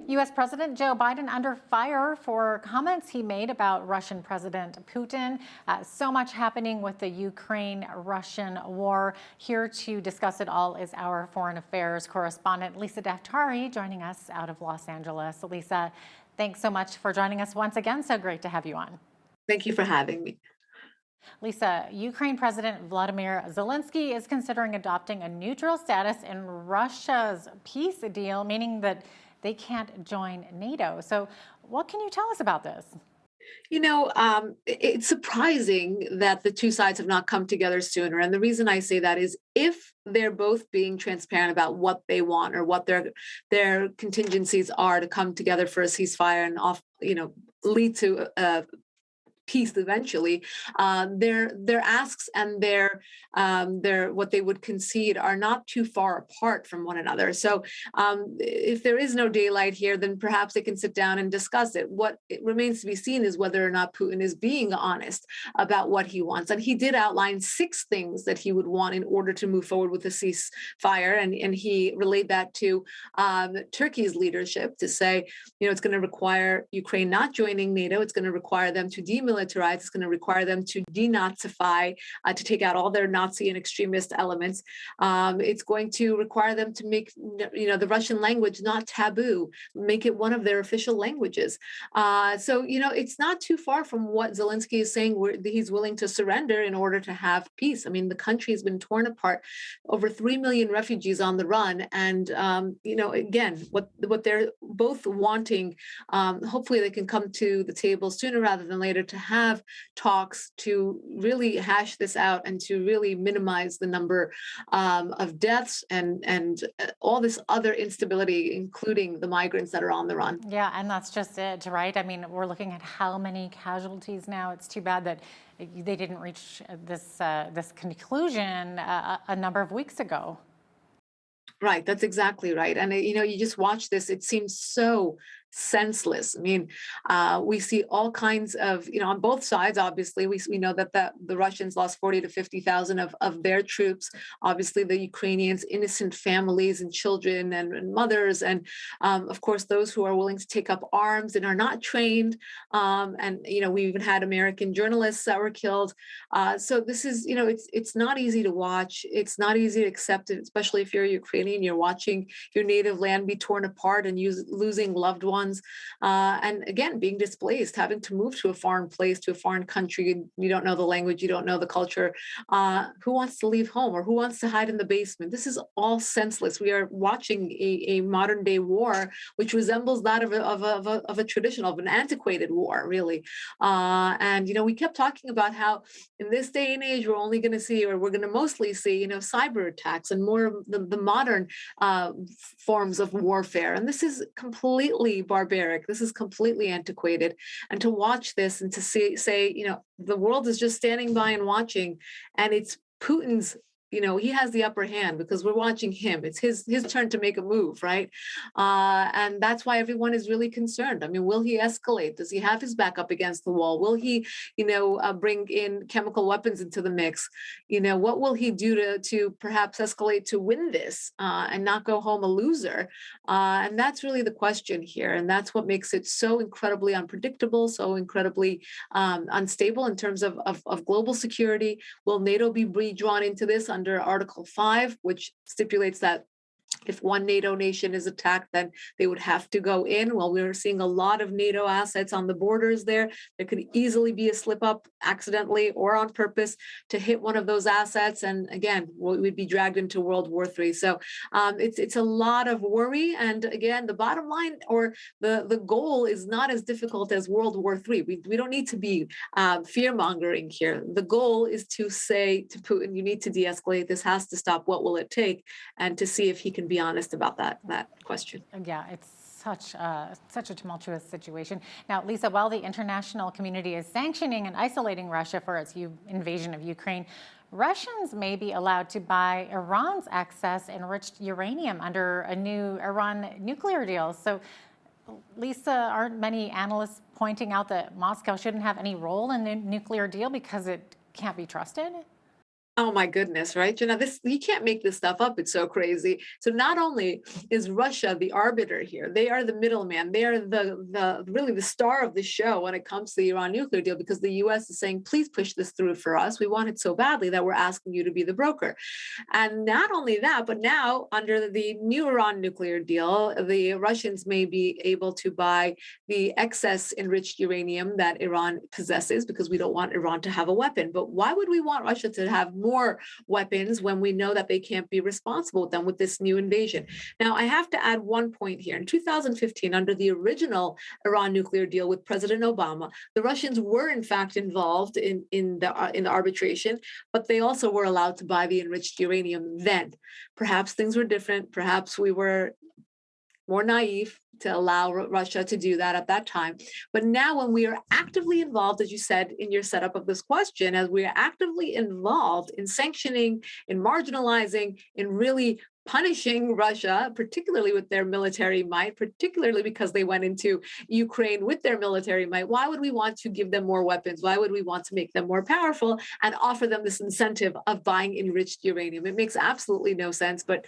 U.S. President Joe Biden under fire for comments he made about Russian President Putin. So much happening with the Ukraine-Russian war. Here to discuss it all is our foreign affairs correspondent Lisa Daftari, joining us out of Los Angeles. Lisa, thanks so much for joining us once again. So great to have you on. Thank you for having me. Lisa, Ukraine President Volodymyr Zelenskyy is considering adopting a neutral status in Russia's peace deal, meaning that they can't join NATO. So what can you tell us about this? It's surprising that the two sides have not come together sooner. And the reason I say that is if they're both being transparent about what they want or what their contingencies are to come together for a ceasefire and lead to peace eventually, their asks and their what they would concede are not too far apart from one another. So if there is no daylight here, then perhaps they can sit down and discuss it. What it remains to be seen is whether or not Putin is being honest about what he wants. And he did outline 6 things that he would want in order to move forward with a ceasefire. And he relayed that to Turkey's leadership to say, it's going to require Ukraine not joining NATO. It's going to require them to demilitarize. It's going to require them to denazify, to take out all their Nazi and extremist elements. It's going to require them to make, the Russian language not taboo, make it one of their official languages. So it's not too far from what Zelenskyy is saying, where he's willing to surrender in order to have peace. I mean, the country has been torn apart, over 3 million refugees on the run. And, again, what they're both wanting, hopefully they can come to the table sooner rather than later to have talks to really hash this out and to really minimize the number of deaths and all this other instability, including the migrants that are on the run. Yeah, and that's just it, right? I mean, we're looking at how many casualties now. It's too bad that they didn't reach this conclusion a number of weeks ago. Right, that's exactly right. And you just watch this, it seems so senseless. I mean, we see all kinds of, on both sides, obviously, we know that the Russians lost 40 to 50,000 of their troops. Obviously, the Ukrainians, innocent families and children and mothers. And of course, those who are willing to take up arms and are not trained. We even had American journalists that were killed. So this is, it's not easy to watch. It's not easy to accept it, especially if you're a Ukrainian, you're watching your native land be torn apart and losing loved ones. And again, being displaced, having to move to a foreign place, to a foreign country, you don't know the language, you don't know the culture. Who wants to leave home or who wants to hide in the basement? This is all senseless. We are watching a modern day war, which resembles that of a traditional, of an antiquated war, really. We kept talking about how in this day and age, we're only going to see, or we're going to mostly see, cyber attacks and more of the modern forms of warfare. And this is completely barbaric. This is completely antiquated. And to watch this and to say, the world is just standing by and watching, and it's Putin's, he has the upper hand because we're watching him. It's his turn to make a move, right? And that's why everyone is really concerned. I mean, will he escalate? Does he have his back up against the wall? Will he, bring in chemical weapons into the mix? What will he do to perhaps escalate to win this and not go home a loser? And that's really the question here. And that's what makes it so incredibly unpredictable, so incredibly unstable in terms of global security. Will NATO be redrawn into this under Article 5, which stipulates that if one NATO nation is attacked, then they would have to go in. Well, we're seeing a lot of NATO assets on the borders there. There could easily be a slip up accidentally or on purpose to hit one of those assets. And again, we'd be dragged into World War III. So it's a lot of worry. And again, the bottom line or the goal is not as difficult as World War III. We don't need to be fear mongering here. The goal is to say to Putin, you need to de-escalate. This has to stop. What will it take? And to see if he can be honest about that question. Yeah, it's such a tumultuous situation. Now, Lisa, while the international community is sanctioning and isolating Russia for its invasion of Ukraine, Russians may be allowed to buy Iran's excess enriched uranium under a new Iran nuclear deal. So, Lisa, aren't many analysts pointing out that Moscow shouldn't have any role in the nuclear deal because it can't be trusted? Oh my goodness, right? This, you can't make this stuff up. It's so crazy. So not only is Russia the arbiter here, they are the middleman. They are the really the star of the show when it comes to the Iran nuclear deal, because the US is saying, please push this through for us. We want it so badly that we're asking you to be the broker. And not only that, but now under the new Iran nuclear deal, the Russians may be able to buy the excess enriched uranium that Iran possesses, because we don't want Iran to have a weapon. But why would we want Russia to have more weapons when we know that they can't be responsible with them with this new invasion? Now, I have to add one point here. In 2015, under the original Iran nuclear deal with President Obama, the Russians were in fact involved in the arbitration, but they also were allowed to buy the enriched uranium then. Perhaps things were different. Perhaps we were more naive to allow Russia to do that at that time. But now, when we are actively involved, as you said in your setup of this question, as we are actively involved in sanctioning, in marginalizing, in really punishing Russia, particularly with their military might, particularly because they went into Ukraine with their military might, why would we want to give them more weapons? Why would we want to make them more powerful and offer them this incentive of buying enriched uranium? It makes absolutely no sense, but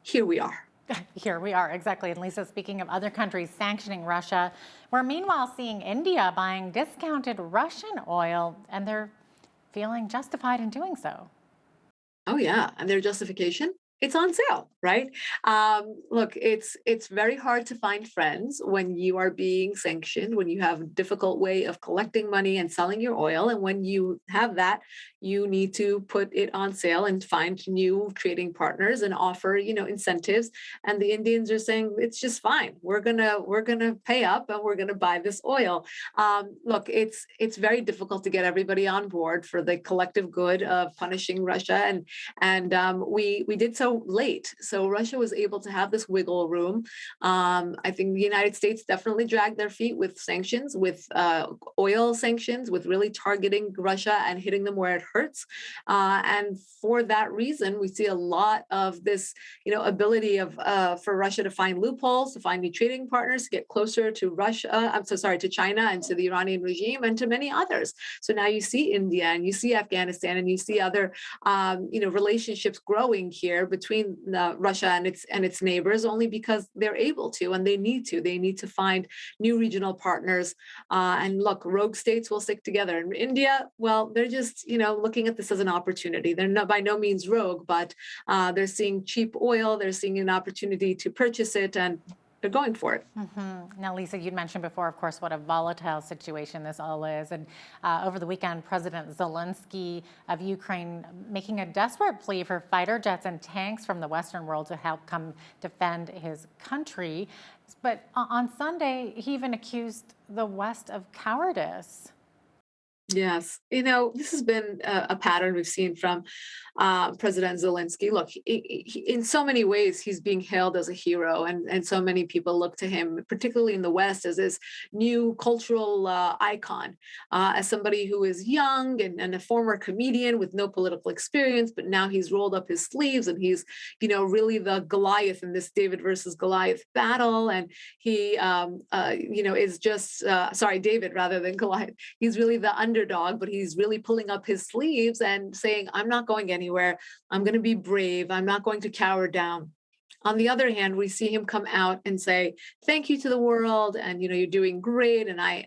here we are. Here we are, exactly. And Lisa, speaking of other countries sanctioning Russia, we're meanwhile seeing India buying discounted Russian oil, and they're feeling justified in doing so. Oh yeah, and their justification? It's on sale, right? Look, it's very hard to find friends when you are being sanctioned, when you have a difficult way of collecting money and selling your oil, and when you have that, you need to put it on sale and find new trading partners and offer, incentives. And the Indians are saying it's just fine. We're gonna pay up and we're gonna buy this oil. Look, it's very difficult to get everybody on board for the collective good of punishing Russia, and we did so late. So Russia was able to have this wiggle room. I think the United States definitely dragged their feet with sanctions, with oil sanctions, with really targeting Russia and hitting them where it hurts. And for that reason, we see a lot of this, ability of for Russia to find loopholes, to find new trading partners, to get closer to Russia. I'm so sorry, to China and to the Iranian regime and to many others. So now you see India and you see Afghanistan and you see other, relationships growing here between Russia and its neighbors, only because they're able to and they need to. They need to find new regional partners. And look, rogue states will stick together. And India, well, they're just looking at this as an opportunity. They're not by no means rogue, but they're seeing cheap oil. They're seeing an opportunity to purchase it, and they're going for it. Now, Lisa, you'd mentioned before, of course, what a volatile situation this all is. And over the weekend, President Zelenskyy of Ukraine making a desperate plea for fighter jets and tanks from the Western world to help come defend his country. But on Sunday, he even accused the West of cowardice. Yes, this has been a pattern we've seen from President Zelensky. Look, in so many ways, he's being hailed as a hero, and so many people look to him, particularly in the West, as this new cultural icon, as somebody who is young and a former comedian with no political experience, but now he's rolled up his sleeves and he's, really the Goliath in this David versus Goliath battle, and he, is just sorry, David rather than Goliath. He's really the underdog, but he's really pulling up his sleeves and saying, I'm not going anywhere. I'm going to be brave. I'm not going to cower down. On the other hand, we see him come out and say, thank you to the world. And, you're doing great. And I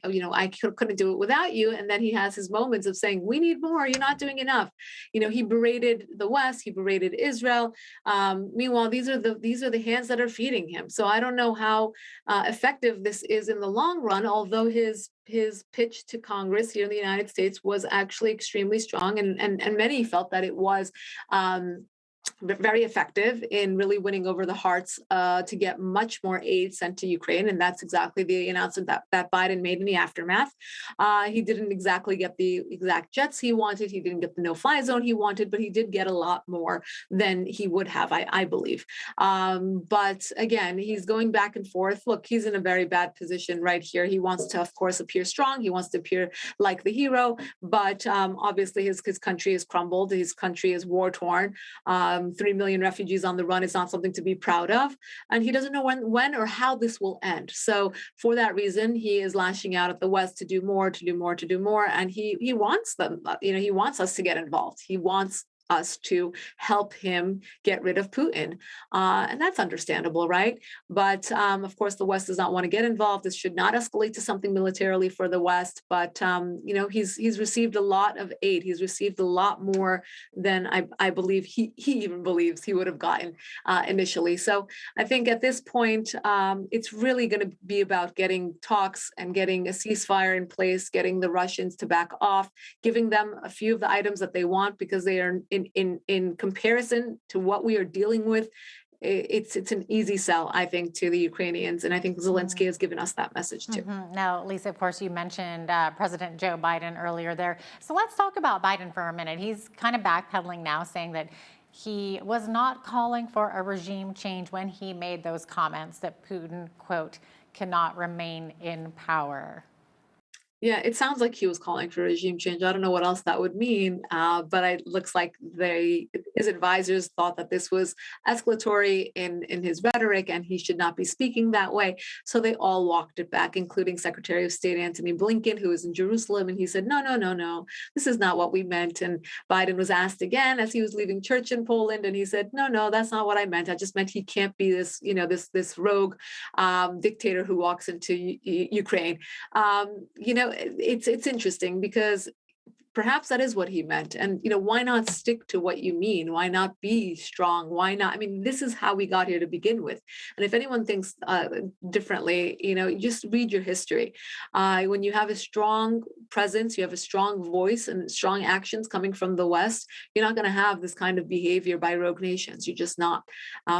couldn't do it without you. And then he has his moments of saying, we need more. You're not doing enough. He berated the West. He berated Israel. Meanwhile, these are the hands that are feeding him. So I don't know how effective this is in the long run, although his pitch to Congress here in the United States was actually extremely strong. And many felt that it was very effective in really winning over the hearts to get much more aid sent to Ukraine. And that's exactly the announcement that Biden made in the aftermath. He didn't exactly get the exact jets he wanted. He didn't get the no-fly zone he wanted, but he did get a lot more than he would have, I believe. But again, he's going back and forth. Look, he's in a very bad position right here. He wants to, of course, appear strong. He wants to appear like the hero, but obviously his country has crumbled. His country is war-torn. 3 million refugees on the run is not something to be proud of. And he doesn't know when or how this will end. So for that reason, he is lashing out at the West to do more, to do more, to do more. And he wants them, he wants us to get involved. He wants us to help him get rid of Putin. And that's understandable, right? But of course, the West does not want to get involved. This should not escalate to something militarily for the West. But he's received a lot of aid. He's received a lot more than I believe he even believes he would have gotten initially. So I think at this point, it's really going to be about getting talks and getting a ceasefire in place, getting the Russians to back off, giving them a few of the items that they want, because they are in comparison to what we are dealing with. It's an easy sell, I think, to the Ukrainians. And I think Zelensky has given us that message too. Now, Lisa, of course, you mentioned President Joe Biden earlier there. So let's talk about Biden for a minute. He's kind of backpedaling now, saying that he was not calling for a regime change when he made those comments that Putin, quote, cannot remain in power. Yeah, it sounds like he was calling for regime change. I don't know what else that would mean, but it looks like his advisors thought that this was escalatory in his rhetoric, and he should not be speaking that way. So they all walked it back, including Secretary of State Antony Blinken, who was in Jerusalem, and he said, "No, no, no, no, this is not what we meant." And Biden was asked again as he was leaving church in Poland, and he said, "No, no, that's not what I meant. I just meant he can't be this, this rogue dictator who walks into Ukraine." It's interesting because perhaps that is what he meant. And, why not stick to what you mean? Why not be strong? Why not? I mean, this is how we got here to begin with. And if anyone thinks differently, just read your history. When you have a strong presence, you have a strong voice and strong actions coming from the West, you're not going to have this kind of behavior by rogue nations. You're just not.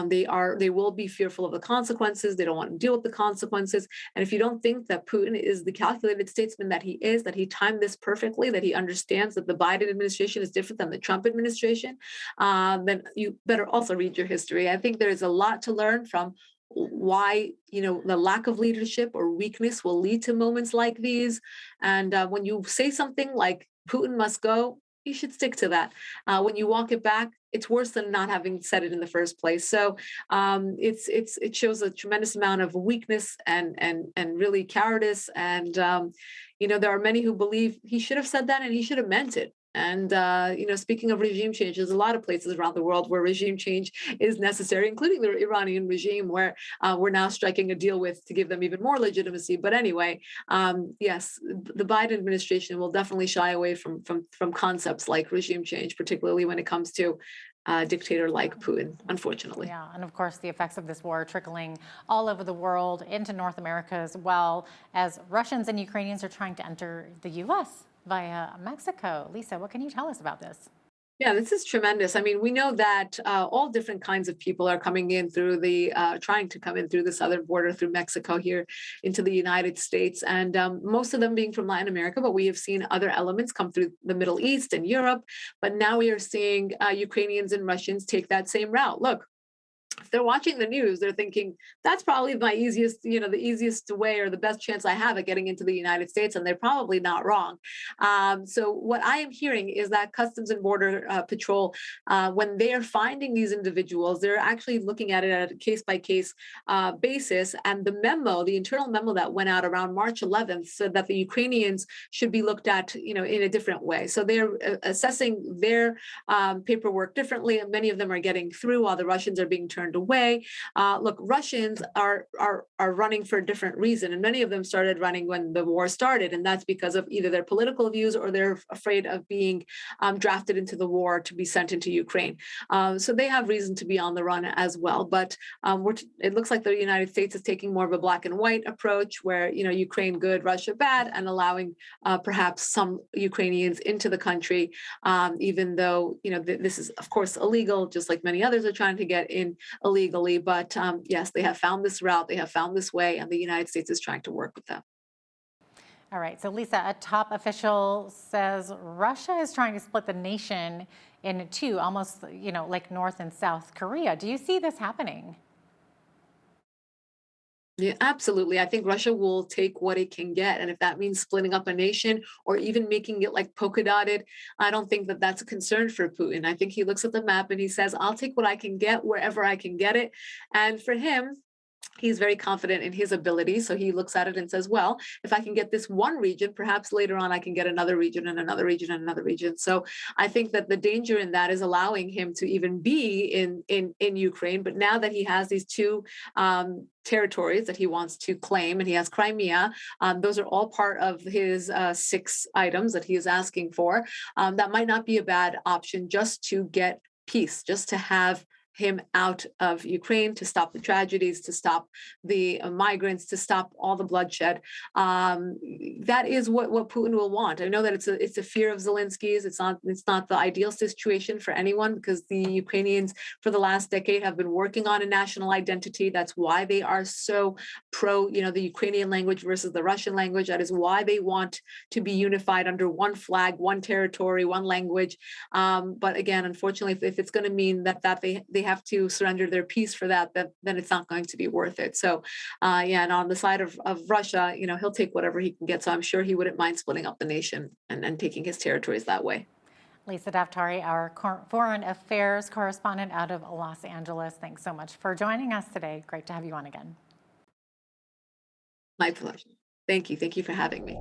They will be fearful of the consequences. They don't want to deal with the consequences. And if you don't think that Putin is the calculated statesman that he is, that he timed this perfectly, that he understands that the Biden administration is different than the Trump administration, then you better also read your history. I think there's a lot to learn from why the lack of leadership or weakness will lead to moments like these. And when you say something like Putin must go, you should stick to that. When you walk it back, it's worse than not having said it in the first place. So it shows a tremendous amount of weakness and really cowardice. And there are many who believe he should have said that and he should have meant it. And speaking of regime change, there's a lot of places around the world where regime change is necessary, including the Iranian regime, where we're now striking a deal with to give them even more legitimacy. But anyway, yes, the Biden administration will definitely shy away from concepts like regime change, particularly when it comes to a dictator like Putin, unfortunately. Yeah, and of course, the effects of this war are trickling all over the world, into North America as well, as Russians and Ukrainians are trying to enter the U.S. via Mexico. Lisa, what can you tell us about this? Yeah, this is tremendous. I mean, we know that all different kinds of people are coming in through trying to come in through the southern border through Mexico here into the United States, and most of them being from Latin America, but we have seen other elements come through the Middle East and Europe. But now we are seeing Ukrainians and Russians take that same route. Look, if they're watching the news, they're thinking that's probably my easiest, the easiest way or the best chance I have at getting into the United States. And they're probably not wrong. So what I am hearing is that Customs and Border Patrol, when they are finding these individuals, they're actually looking at it at a case by case basis. And the internal memo that went out around March 11th said that the Ukrainians should be looked at, in a different way. So they're assessing their paperwork differently. And many of them are getting through while the Russians are being turned away. Look, Russians are running for a different reason, and many of them started running when the war started, and that's because of either their political views or they're afraid of being drafted into the war to be sent into Ukraine. So they have reason to be on the run as well. But it looks like the United States is taking more of a black and white approach, where Ukraine good, Russia bad, and allowing perhaps some Ukrainians into the country, even though this is of course illegal, just like many others are trying to get in illegally. But yes, they have found this route, they have found this way, and the United States is trying to work with them. All right, so Lisa, a top official says Russia is trying to split the nation in two, almost like North and South Korea. Do you see this happening? Yeah, absolutely. I think Russia will take what it can get. And if that means splitting up a nation or even making it like polka dotted, I don't think that that's a concern for Putin. I think he looks at the map and he says, I'll take what I can get wherever I can get it. And for him, He's very confident in his ability. So he looks at it and says, well, if I can get this one region, perhaps later on I can get another region and another region and another region. So I think that the danger in that is allowing him to even be in Ukraine. But now that he has these two territories that he wants to claim, and he has Crimea, those are all part of his 6 items that he is asking for. That might not be a bad option just to get peace, just to have him out of Ukraine, to stop the tragedies, to stop the migrants, to stop all the bloodshed. That is what Putin will want. I know that it's a fear of Zelensky's. It's not the ideal situation for anyone, because the Ukrainians for the last decade have been working on a national identity. That's why they are so pro, the Ukrainian language versus the Russian language. That is why they want to be unified under one flag, one territory, one language. But again, unfortunately, if it's going to mean that they have to surrender their peace for that, then it's not going to be worth it. So, and on the side of Russia, he'll take whatever he can get. So I'm sure he wouldn't mind splitting up the nation and taking his territories that way. Lisa Daftari, our foreign affairs correspondent out of Los Angeles. Thanks so much for joining us today. Great to have you on again. My pleasure. Thank you. Thank you for having me.